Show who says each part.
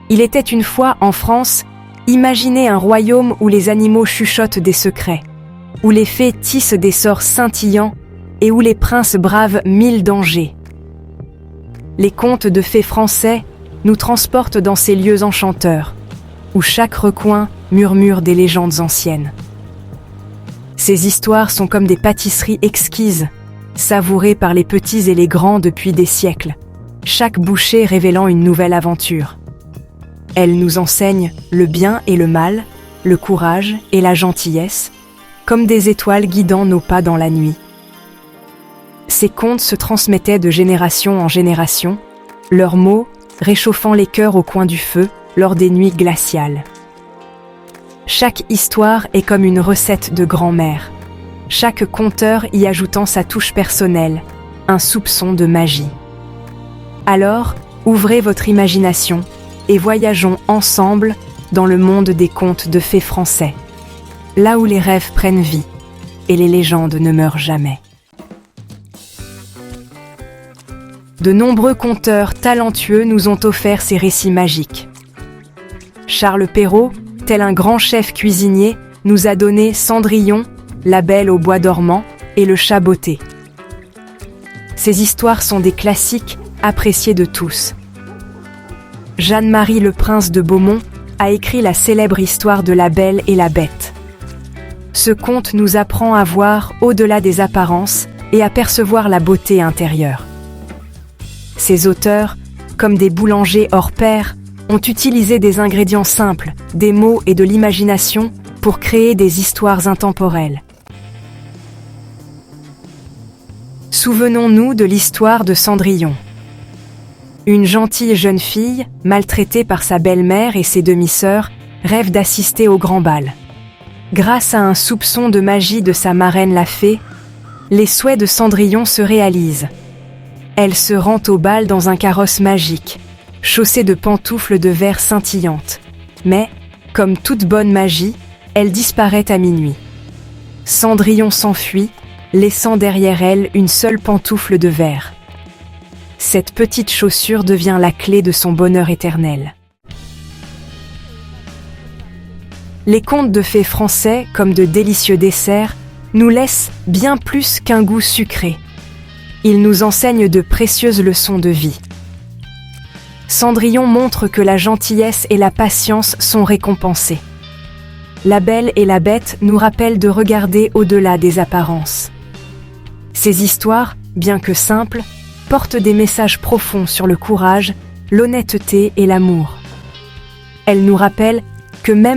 Speaker 1: Il était une fois, en France, imaginez un royaume où les animaux chuchotent des secrets, où les fées tissent des sorts scintillants et où les princes bravent 1000 dangers. Les contes de fées français nous transportent dans ces lieux enchanteurs, où chaque recoin murmure des légendes anciennes. Ces histoires sont comme des pâtisseries exquises, savourées par les petits et les grands depuis des siècles, chaque bouchée révélant une nouvelle aventure. Elles nous enseignent le bien et le mal, le courage et la gentillesse, comme des étoiles guidant nos pas dans la nuit. Ces contes se transmettaient de génération en génération, leurs mots réchauffant les cœurs au coin du feu lors des nuits glaciales. Chaque histoire est comme une recette de grand-mère, chaque conteur y ajoutant sa touche personnelle, un soupçon de magie. Alors, ouvrez votre imagination et voyageons ensemble dans le monde des contes de fées français, là où les rêves prennent vie et les légendes ne meurent jamais. De nombreux conteurs talentueux nous ont offert ces récits magiques. Charles Perrault, tel un grand chef cuisinier, nous a donné Cendrillon, La Belle au bois dormant et Le Chat botté. Ces histoires sont des classiques appréciés de tous. Jeanne-Marie Le Prince de Beaumont a écrit la célèbre histoire de La Belle et la Bête. Ce conte nous apprend à voir au-delà des apparences et à percevoir la beauté intérieure. Ces auteurs, comme des boulangers hors pair, ont utilisé des ingrédients simples, des mots et de l'imagination pour créer des histoires intemporelles. Souvenons-nous de l'histoire de Cendrillon. Une gentille jeune fille, maltraitée par sa belle-mère et ses demi-sœurs, rêve d'assister au grand bal. Grâce à un soupçon de magie de sa marraine la fée, les souhaits de Cendrillon se réalisent. Elle se rend au bal dans un carrosse magique, chaussée de pantoufles de verre scintillantes. Mais, comme toute bonne magie, elle disparaît à minuit. Cendrillon s'enfuit, laissant derrière elle une seule pantoufle de verre. Cette petite chaussure devient la clé de son bonheur éternel. Les contes de fées français, comme de délicieux desserts, nous laissent bien plus qu'un goût sucré. Ils nous enseignent de précieuses leçons de vie. Cendrillon montre que la gentillesse et la patience sont récompensées. La Belle et la Bête nous rappellent de regarder au-delà des apparences. Ces histoires, bien que simples, portent des messages profonds sur le courage, l'honnêteté et l'amour. Elles nous rappellent que même